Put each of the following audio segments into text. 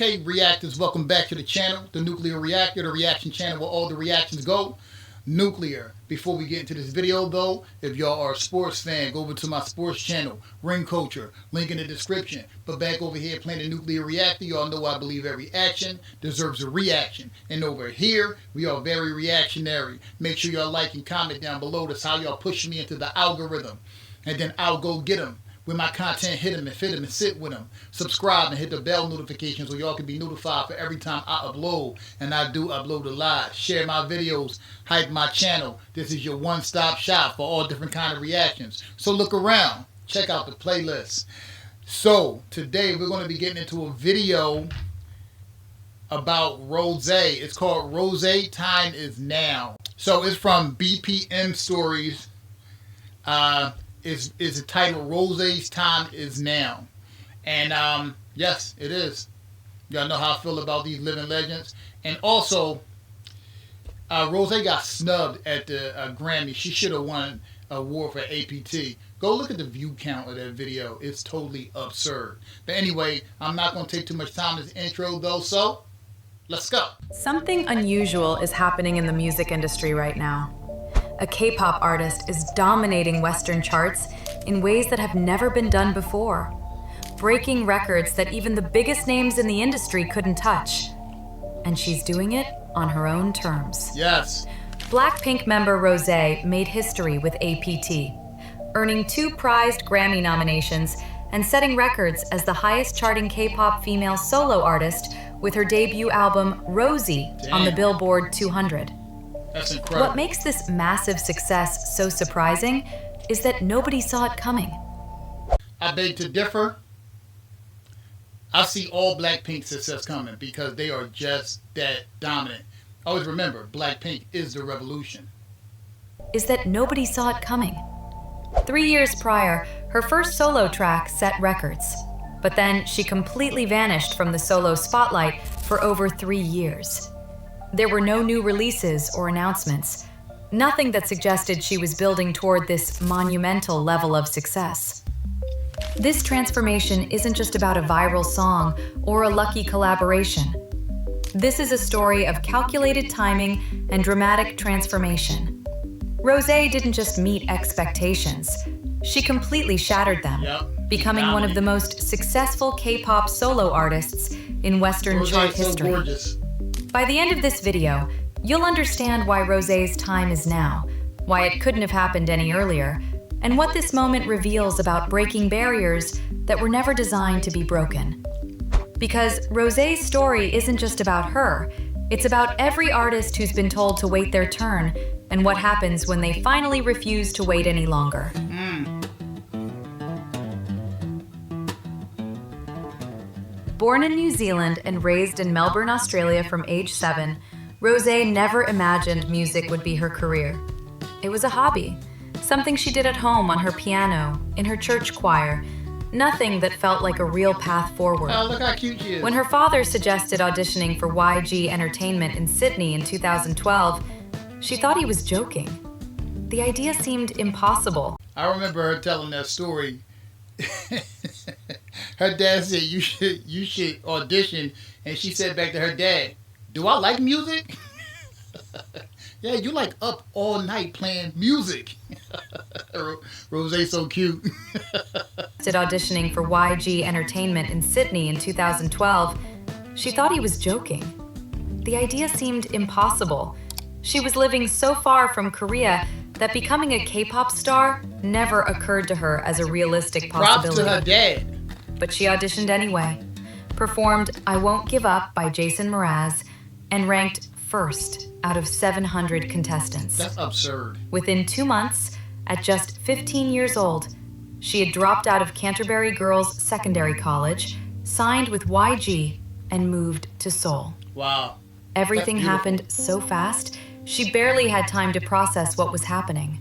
Okay, reactors, welcome back to the channel, the Nuclear Reactor, the reaction channel where all the reactions go. Nuclear. Before we get into this video though, if y'all are a sports fan, go over to my sports channel, Ring Culture, link in the description. But back over here playing the Nuclear Reactor, y'all know I believe every action deserves a reaction. And over here, we are very reactionary. Make sure y'all like and comment down below. That's how y'all push me into the algorithm. And then I'll go get them. When my content hit them and fit them and sit with them. Subscribe and hit the bell notification so y'all can be notified for every time I upload. And I do upload a lot. Share my videos. Hype my channel. This is your one-stop shop for all different kind of reactions. So look around. Check out the playlist. So today we're going to be getting into a video about ROSÉ. It's called ROSÉ Time Is Now. So it's from BPM Stories. Is entitled ROSÉ's Time Is Now. And yes, it is. Y'all know how I feel about these living legends. And also, ROSÉ got snubbed at the Grammy. She should have won an award for APT. Go look at the view count of that video. It's totally absurd. But anyway, I'm not going to take too much time in this intro though, so let's go. Something unusual is happening in the music industry right now. A K-pop artist is dominating Western charts in ways that have never been done before, breaking records that even the biggest names in the industry couldn't touch. And she's doing it on her own terms. Yes. Blackpink member ROSÉ made history with APT, earning 2 prized Grammy nominations and setting records as the highest charting K-pop female solo artist with her debut album ROSÉ on the Billboard 200. That's incredible. What makes this massive success so surprising is that nobody saw it coming. I beg to differ. I see all Blackpink success coming because they are just that dominant. Always remember, Blackpink is the revolution. Is that nobody saw it coming. 3 years prior, her first solo track set records. But then she completely vanished from the solo spotlight for over 3 years. There were no new releases or announcements, nothing that suggested she was building toward this monumental level of success. This transformation isn't just about a viral song or a lucky collaboration. This is a story of calculated timing and dramatic transformation. ROSÉ didn't just meet expectations, she completely shattered them, becoming one of the most successful K-pop solo artists in Western chart history. So gorgeous. By the end of this video, you'll understand why ROSÉ's time is now, why it couldn't have happened any earlier, and what this moment reveals about breaking barriers that were never designed to be broken. Because ROSÉ's story isn't just about her, it's about every artist who's been told to wait their turn and what happens when they finally refuse to wait any longer. Born in New Zealand and raised in Melbourne, Australia from age 7, ROSÉ never imagined music would be her career. It was a hobby, something she did at home on her piano, in her church choir, nothing that felt like a real path forward. Oh, look how cute she is. When her father suggested auditioning for YG Entertainment in Sydney in 2012, she thought he was joking. The idea seemed impossible. I remember her telling that story. Her dad said you should audition, and she said back to her dad, "Do I like music?" Yeah, you like up all night playing music. ROSÉ so cute. Did auditioning for YG Entertainment in Sydney in 2012, she thought he was joking. The idea seemed impossible. She was living so far from Korea that becoming a K-pop star never occurred to her as a realistic possibility. Props to her dad. But she auditioned anyway, performed I Won't Give Up by Jason Mraz, and ranked first out of 700 contestants. That's absurd. Within 2 months, at just 15 years old, she had dropped out of Canterbury Girls Secondary College, signed with YG, and moved to Seoul. Wow. Everything happened so fast, she barely had time to process what was happening.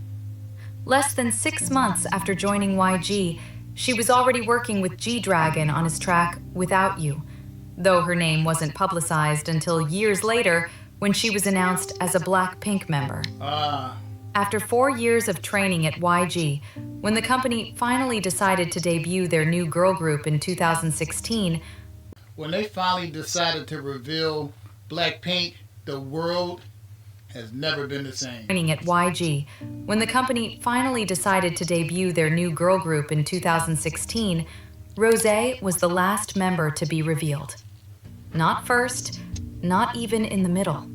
Less than 6 months after joining YG, she was already working with G-Dragon on his track Without You, though her name wasn't publicized until years later when she was announced as a Blackpink member. After 4 years of training at YG, when the company finally decided to debut their new girl group in 2016, when they finally decided to reveal Blackpink, the world has never been the same. At YG, when the company finally decided to debut their new girl group in 2016, ROSÉ was the last member to be revealed. Not first, not even in the middle.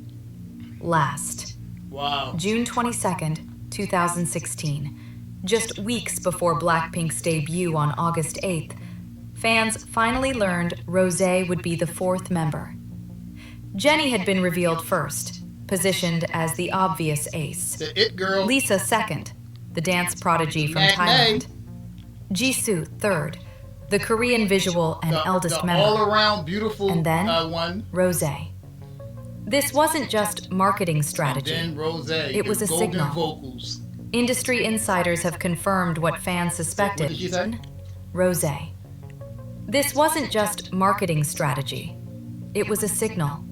Last. Wow. June 22nd, 2016. Just weeks before Blackpink's debut on August 8th, fans finally learned ROSÉ would be the fourth member. Jennie had been revealed first, positioned as the obvious ace. The it girl. Lisa second, the dance prodigy from Thailand. Jisoo third, the Korean visual and eldest member. All-around beautiful and then one. ROSÉ. This wasn't just marketing strategy. And then ROSÉ. It was a golden signal. Vocals. Industry insiders have confirmed what fans suspected. What did she say? ROSÉ. This wasn't just marketing strategy. It was a signal.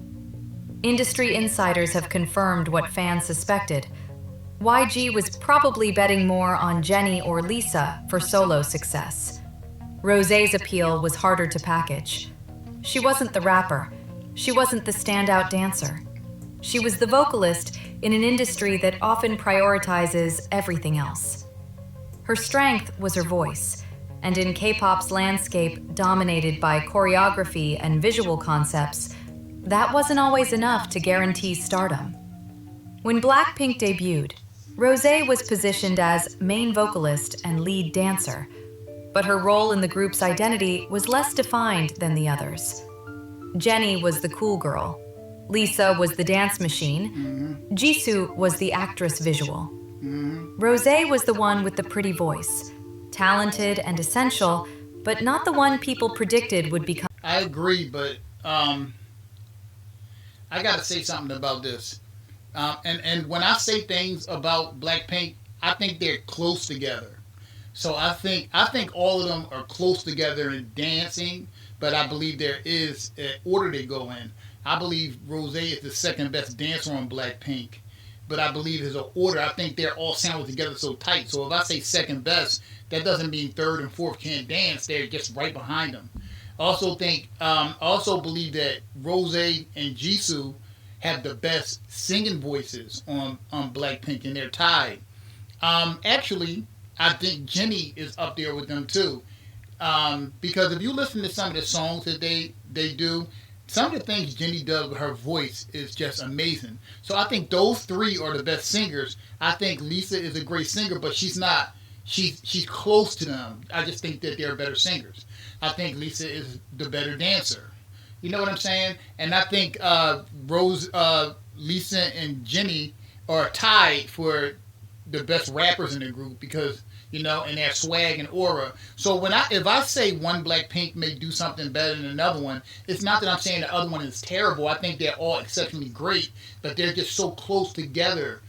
Industry insiders have confirmed what fans suspected. YG was probably betting more on Jennie or Lisa for solo success. ROSÉ's appeal was harder to package. She wasn't the rapper. She wasn't the standout dancer. She was the vocalist in an industry that often prioritizes everything else. Her strength was her voice, and in K-pop's landscape dominated by choreography and visual concepts, that wasn't always enough to guarantee stardom. When Blackpink debuted, ROSÉ was positioned as main vocalist and lead dancer, but her role in the group's identity was less defined than the others. Jennie was the cool girl. Lisa was the dance machine. Jisoo was the actress visual. ROSÉ was the one with the pretty voice, talented and essential, but not the one people predicted would become. I agree, but I gotta say something about this. And when I say things about Blackpink, I think they're close together. So I think all of them are close together in dancing, but I believe there is an order they go in. I believe ROSÉ is the second best dancer on Blackpink, but I believe there's an order. I think they're all sandwiched together so tight. So if I say second best, that doesn't mean third and fourth can't dance. They're just right behind them. Also believe that ROSÉ and Jisoo have the best singing voices on Blackpink, and they're tied. Actually, I think Jennie is up there with them too, because if you listen to some of the songs that they do, some of the things Jennie does with her voice is just amazing. So I think those three are the best singers. I think Lisa is a great singer, but she's not. She's close to them. I just think that they're better singers. I think Lisa is the better dancer. You know what I'm saying? And I think Lisa and Jennie are tied for the best rappers in the group because, you know, and their swag and aura. So if I say one Blackpink may do something better than another one, it's not that I'm saying the other one is terrible. I think they're all exceptionally great, but they're just so close together,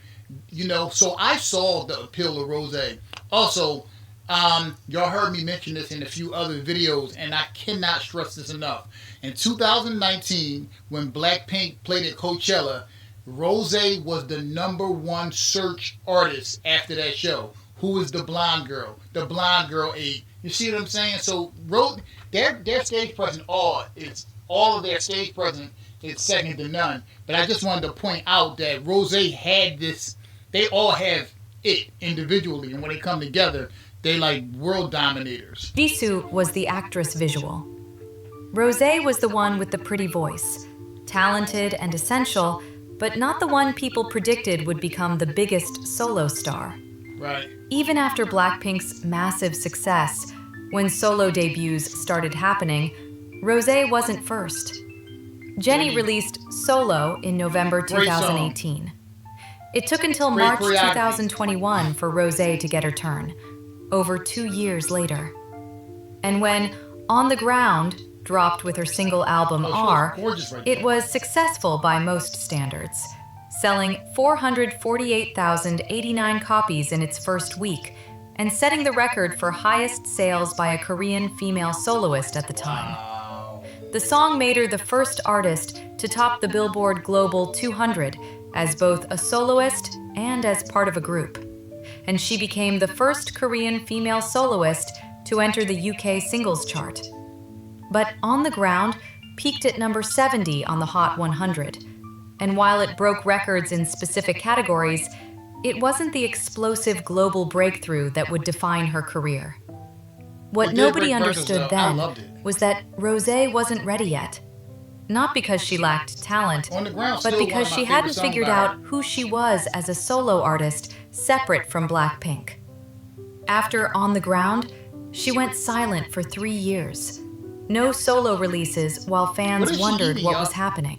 you know. So I saw the appeal of ROSÉ. Also, y'all heard me mention this in a few other videos, and I cannot stress this enough. In 2019, when Blackpink played at Coachella, ROSÉ was the #1 search artist after that show. Who is the blonde girl? The blonde girl ate. You see what I'm saying? So their stage presence, all of their stage presence is second to none. But I just wanted to point out that ROSÉ had this. They all have it individually, and when they come together, they like world dominators. Jisoo was the actress visual. ROSÉ was the one with the pretty voice, talented and essential, but not the one people predicted would become the biggest solo star. Right. Even after Blackpink's massive success, when solo debuts started happening, ROSÉ wasn't first. Jennie released Solo in November 2018. It took until March 2021 for ROSÉ to get her turn, over 2 years later. And when On the Ground dropped with her single album R, it was successful by most standards, selling 448,089 copies in its first week and setting the record for highest sales by a Korean female soloist at the time. Wow. The song made her the first artist to top the Billboard Global 200 as both a soloist and as part of a group. And she became the first Korean female soloist to enter the UK singles chart. But On the Ground peaked at number 70 on the Hot 100. And while it broke records in specific categories, it wasn't the explosive global breakthrough that would define her career. What nobody understood then was that ROSÉ wasn't ready yet. Not because she lacked talent, but because she hadn't figured out who she was as a solo artist separate from Blackpink. After On the Ground, she went silent for 3 years. No solo releases while fans wondered what was happening.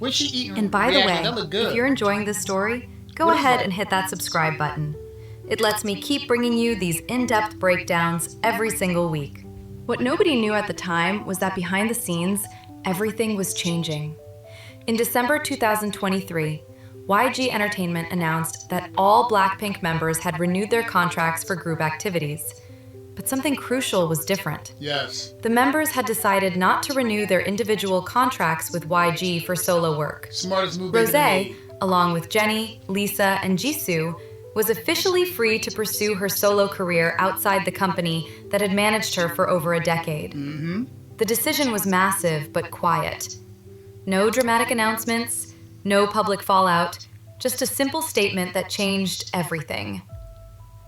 And by the way, if you're enjoying this story, go ahead and hit that subscribe button. It lets me keep bringing you these in-depth breakdowns every single week. What nobody knew at the time was that behind the scenes, everything was changing. In December 2023, YG Entertainment announced that all Blackpink members had renewed their contracts for group activities. But something crucial was different. Yes. The members had decided not to renew their individual contracts with YG for solo work. Smartest move ROSÉ, along with Jennie, Lisa, and Jisoo, was officially free to pursue her solo career outside the company that had managed her for over a decade. The decision was massive but quiet. No dramatic announcements, no public fallout, just a simple statement that changed everything.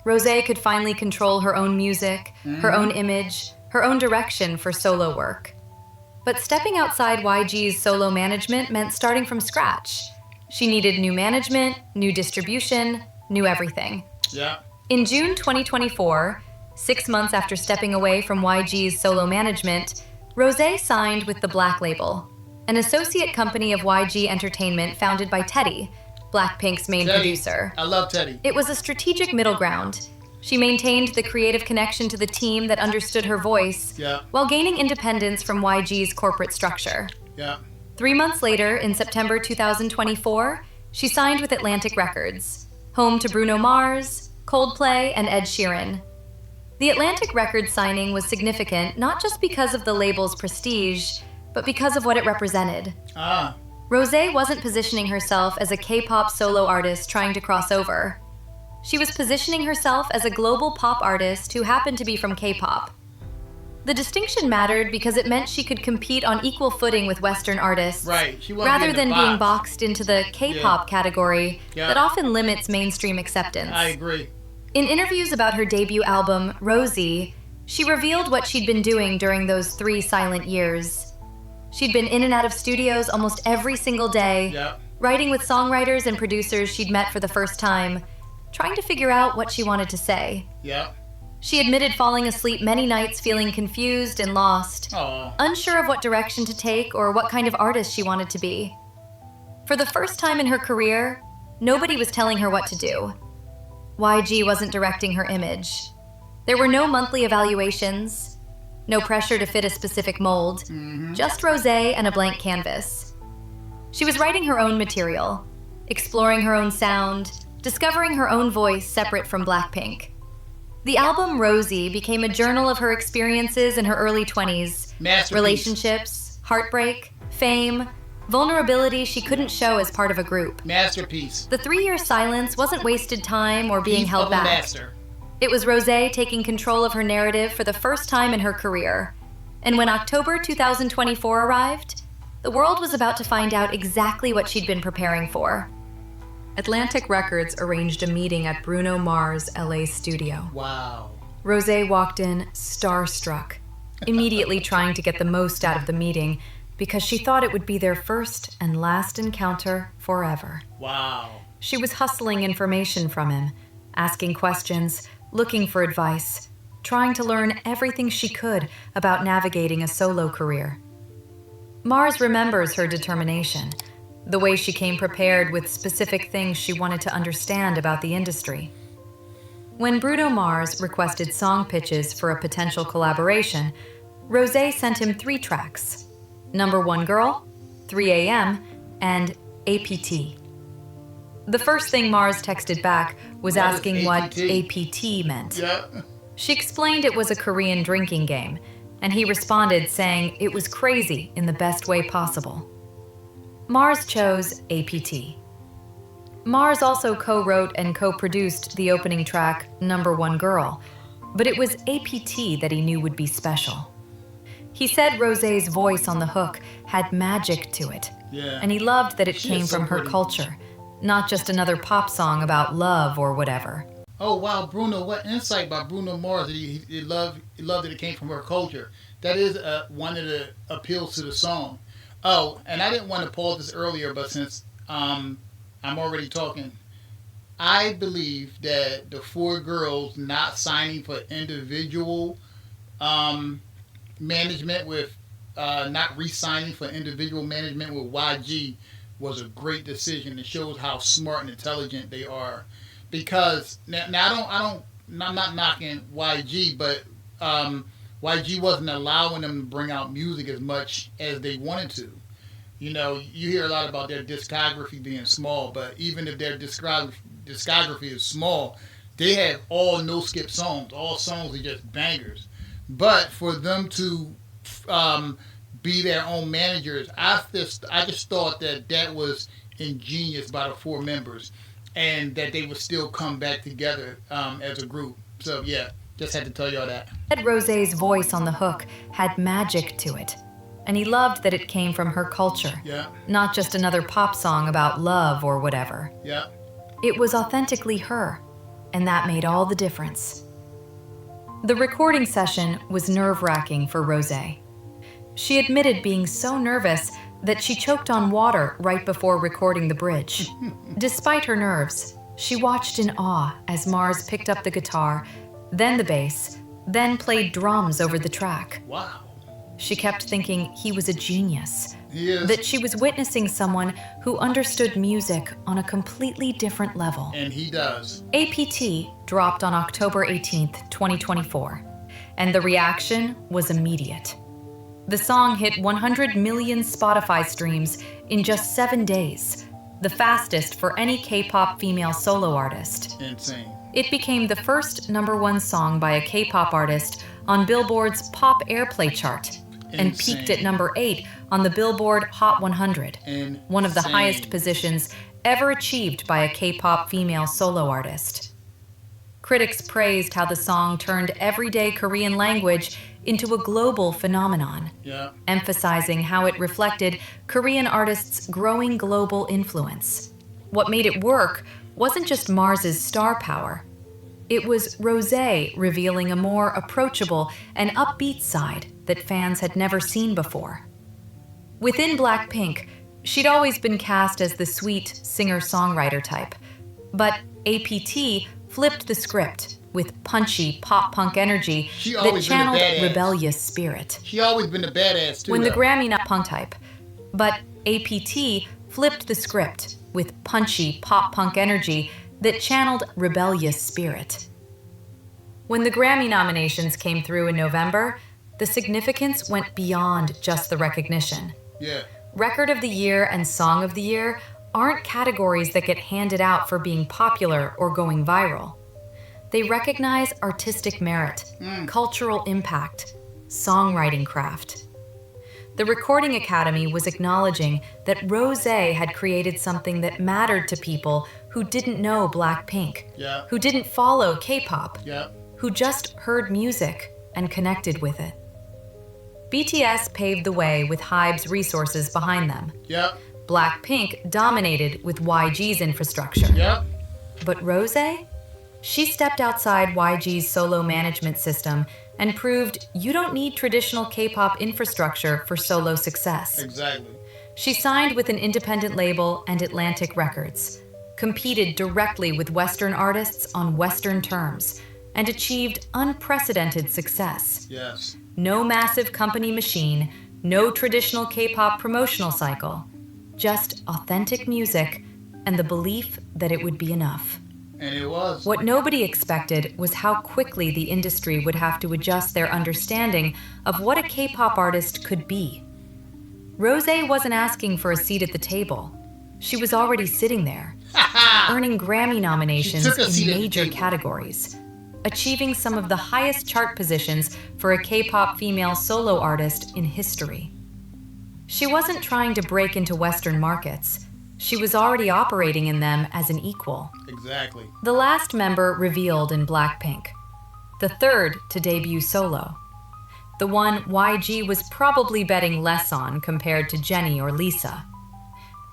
ROSÉ could finally control her own music, her own image, her own direction for solo work. But stepping outside YG's solo management meant starting from scratch. She needed new management, new distribution, new everything. Yeah. In June 2024, 6 months after stepping away from YG's solo management, ROSÉ signed with the Black Label, an associate company of YG Entertainment founded by Teddy, Blackpink's main producer. I love Teddy. It was a strategic middle ground. She maintained the creative connection to the team that understood her voice, while gaining independence from YG's corporate structure. 3 months later, in September 2024, she signed with Atlantic Records, home to Bruno Mars, Coldplay, and Ed Sheeran. The Atlantic Records signing was significant not just because of the label's prestige, but because of what it represented. ROSÉ wasn't positioning herself as a K-pop solo artist trying to cross over. She was positioning herself as a global pop artist who happened to be from K-pop. The distinction mattered because it meant she could compete on equal footing with Western artists, rather than being boxed into the K-pop category that often limits mainstream acceptance. I agree. In interviews about her debut album, ROSÉ, she revealed what she'd been doing during those 3 silent years. She'd been in and out of studios almost every single day, writing with songwriters and producers she'd met for the first time, trying to figure out what she wanted to say. She admitted falling asleep many nights feeling confused and lost, unsure of what direction to take or what kind of artist she wanted to be. For the first time in her career, nobody was telling her what to do. YG wasn't directing her image. There were no monthly evaluations, no pressure to fit a specific mold, just ROSÉ and a blank canvas. She was writing her own material, exploring her own sound, discovering her own voice separate from Blackpink. The album ROSÉ became a journal of her experiences in her early 20s, relationships, heartbreak, fame, vulnerability she couldn't show as part of a group. Masterpiece. The 3-year silence wasn't wasted time or being held back. It was ROSÉ taking control of her narrative for the first time in her career. And when October 2024 arrived, the world was about to find out exactly what she'd been preparing for. Atlantic Records arranged a meeting at Bruno Mars' LA studio. Wow. ROSÉ walked in starstruck, immediately trying to get the most out of the meeting because she thought it would be their first and last encounter forever. Wow. She was hustling information from him, asking questions, looking for advice, trying to learn everything she could about navigating a solo career. Mars remembers her determination, the way she came prepared with specific things she wanted to understand about the industry. When Bruno Mars requested song pitches for a potential collaboration, ROSÉ sent him 3 tracks: Number 1 Girl, 3 AM, and APT. The first thing Mars texted back was asking what APT meant. She explained it was a Korean drinking game, and he responded saying it was crazy in the best way possible. Mars chose APT. Mars also co-wrote and co-produced the opening track, Number 1 Girl, but it was APT that he knew would be special. He said Rosé's voice on the hook had magic to it. Yeah. And he loved that it She came is so from her pretty. culture, not just another pop song about love or whatever. Oh wow, Bruno! What insight by Bruno Mars? He loved that it came from her culture. That is one of the appeals to the song. Oh, and I didn't want to pause this earlier, but since I'm already talking, I believe that the four girls not signing for individual management with not re-signing for individual management with YG was a great decision. It shows how smart and intelligent they are. Because now I'm not knocking YG, but YG wasn't allowing them to bring out music as much as they wanted to. You know, you hear a lot about their discography being small, but even if their discography is small, they have all no skip songs. All songs are just bangers. But for them to be their own managers, I just thought that was ingenious by the four members, and that they would still come back together as a group. So yeah, just had to tell y'all that. Rosé's voice on the hook had magic to it, and he loved that it came from her culture, Yeah, not just another pop song about love or whatever. yeah. It was authentically her, and that made all the difference. The recording session was nerve-wracking for Rosé. She admitted being so nervous that she choked on water right before recording the bridge. Despite her nerves, she watched in awe as Mars picked up the guitar, then the bass, then played drums over the track. Wow. She kept thinking he was a genius, He is. that she was witnessing someone who understood music on a completely different level. And he does. APT dropped on October 18th, 2024, and the reaction was immediate. The song hit 100 million Spotify streams in just 7 days, the fastest for any K-pop female solo artist. Insane. It became the first #1 song by a K-pop artist on Billboard's Pop Airplay chart, and peaked at #8 on the Billboard Hot 100, one of the Insane. highest positions ever achieved by a K-pop female solo artist. Critics praised how the song turned everyday Korean language into a global phenomenon, Yeah. emphasizing how it reflected Korean artists' growing global influence. What made it work wasn't just Mars's star power. It was Rosé revealing a more approachable and upbeat side that fans had never seen before. Within Blackpink, she'd always been cast as the sweet singer-songwriter type, but APT flipped the script with punchy pop-punk energy She that always been a channeled badass. rebellious spirit. She always been a badass too. When the though. Grammy not punk type, but APT flipped the script with punchy pop-punk energy that channeled rebellious spirit. When the Grammy nominations came through in November, the significance went beyond just the recognition. Yeah. Record of the Year and Song of the Year aren't categories that get handed out for being popular or going viral. They recognize artistic merit, cultural impact, songwriting craft. The Recording Academy was acknowledging that Rosé had created something that mattered to people who didn't know Blackpink, Yeah. who didn't follow K-pop, Yeah. who just heard music and connected with it. BTS paved the way with HYBE's resources behind them. Yep. Blackpink dominated with YG's infrastructure. Yep. But Rosé? She stepped outside YG's solo management system and proved you don't need traditional K-pop infrastructure for solo success. Exactly. She signed with an independent label and Atlantic Records, competed directly with Western artists on Western terms, and achieved unprecedented success. Yes. No massive company machine, no traditional K-pop promotional cycle, just authentic music and the belief that it would be enough. And it was. What nobody expected was how quickly the industry would have to adjust their understanding of what a K-pop artist could be. Rosé wasn't asking for a seat at the table. She was already sitting there, earning Grammy nominations She took a seat in at the major table. categories, achieving some of the highest chart positions for a K-pop female solo artist in history. She wasn't trying to break into Western markets. She was already operating in them as an equal. Exactly. The last member revealed in Blackpink, the third to debut solo. The one YG was probably betting less on compared to Jennie or Lisa.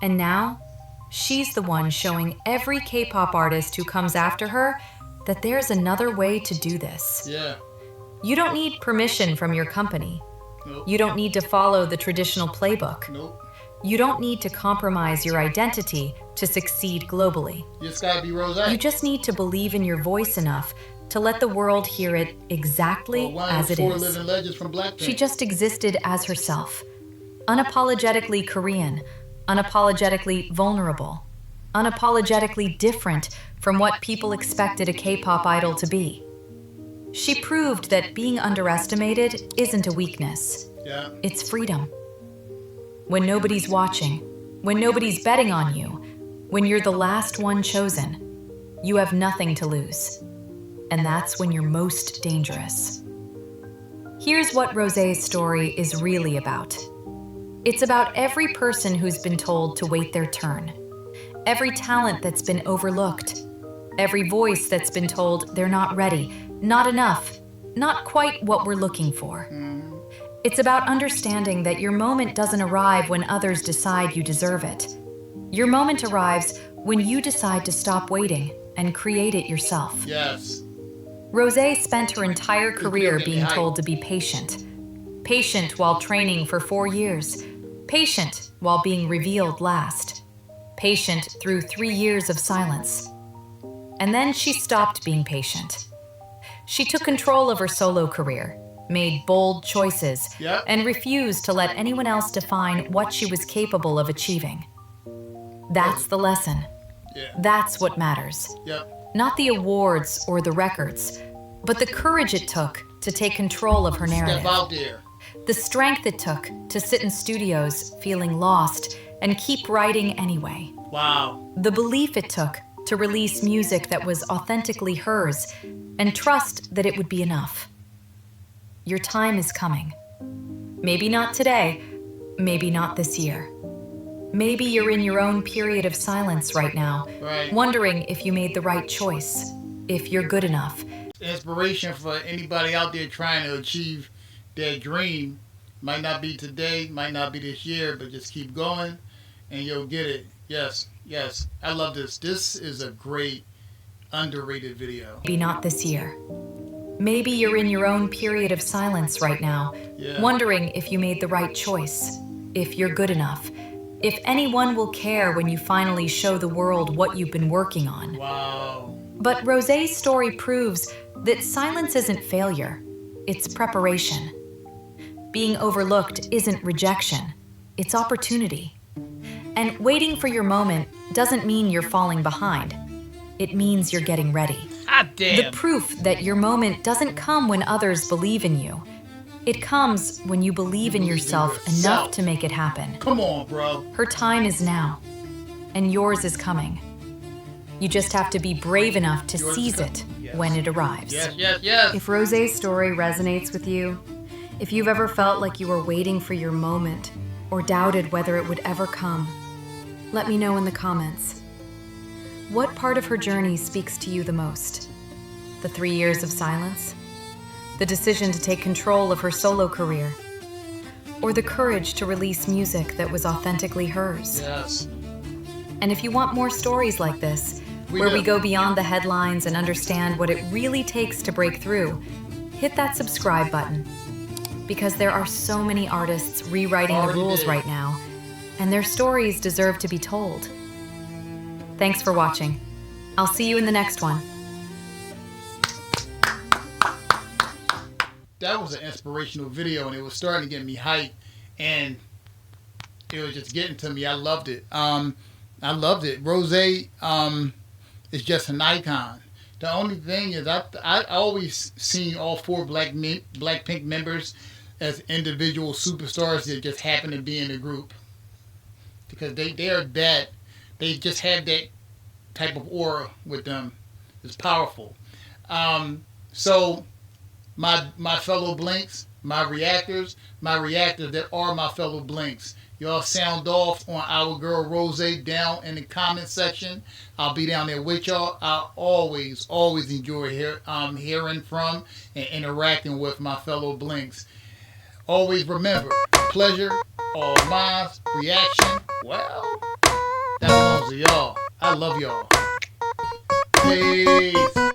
And now, she's the one showing every K-pop artist who comes after her that there's another way to do this. Yeah. You don't need permission from your company. Nope. You don't need to follow the traditional playbook. Nope. You don't need to compromise your identity to succeed globally. You just gotta be Rosé. You just need to believe in your voice enough to let the world hear it exactly as it Four is. living legends from Blackpink. She just existed as herself. Unapologetically Korean, unapologetically vulnerable, unapologetically different from what people expected a K-pop idol to be. She proved that being underestimated isn't a weakness. Yeah. It's freedom. When nobody's watching, when nobody's betting on you, when you're the last one chosen, you have nothing to lose. And that's when you're most dangerous. Here's what Rosé's story is really about. It's about every person who's been told to wait their turn, every talent that's been overlooked, every voice that's been told they're not ready, not enough, not quite what we're looking for. It's about understanding that your moment doesn't arrive when others decide you deserve it. Your moment arrives when you decide to stop waiting and create it yourself. Yes. Rosé spent her entire career being told to be patient. Patient while training for 4 years. Patient while being revealed last. Patient through 3 years of silence. And then she stopped being patient. She took control of her solo career, made bold choices, and refused to let anyone else define what she was capable of achieving. That's the lesson. Yeah. That's what matters. Yep. Not the awards or the records, but the courage it took to take control of her narrative. Step out there. The strength it took to sit in studios feeling lost and keep writing anyway. Wow. The belief it took to release music that was authentically hers and trust that it would be enough. Your time is coming. Maybe not today, maybe not this year. Maybe you're in your own period of silence right now, wondering if you made the right choice, if you're good enough. Inspiration for anybody out there trying to achieve their dream. Might not be today, might not be this year, but just keep going and you'll get it. Yes, yes. I love this. This is a great, underrated video. Maybe not this year. Maybe you're in your own period of silence right now, wondering if you made the right choice, if you're good enough, if anyone will care when you finally show the world what you've been working on. Wow. But Rosé's story proves that silence isn't failure, it's preparation. Being overlooked isn't rejection, it's opportunity. And waiting for your moment doesn't mean you're falling behind. It means you're getting ready. The proof that your moment doesn't come when others believe in you. It comes when you believe in yourself enough to make it happen. Come on, bro. Her time is now, and yours is coming. You just have to be brave enough to seize it when it arrives. Yes, yes, yes. If Rosé's story resonates with you, if you've ever felt like you were waiting for your moment or doubted whether it would ever come, let me know in the comments. What part of her journey speaks to you the most? The 3 years of silence? The decision to take control of her solo career? Or the courage to release music that was authentically hers? Yes. And if you want more stories like this, where we go beyond the headlines and understand what it really takes to break through, hit that subscribe button. Because there are so many artists rewriting the rules right now, and their stories deserve to be told. Thanks for watching. I'll see you in the next one. That was an inspirational video, and it was starting to get me hyped, and it was just getting to me. I loved it. I loved it. Rosé is just an icon. The only thing is, I always seen all 4 Blackpink members as individual superstars that just happen to be in the group, because they are that. They just have that type of aura with them. It's powerful. So my fellow Blinks, my reactors that are my fellow Blinks, y'all sound off on our girl Rosé down in the comment section. I'll be down there with y'all. I always enjoy hearing from and interacting with my fellow Blinks. Always remember, pleasure, all minds, reaction, well, that belongs to y'all. I love y'all. Peace.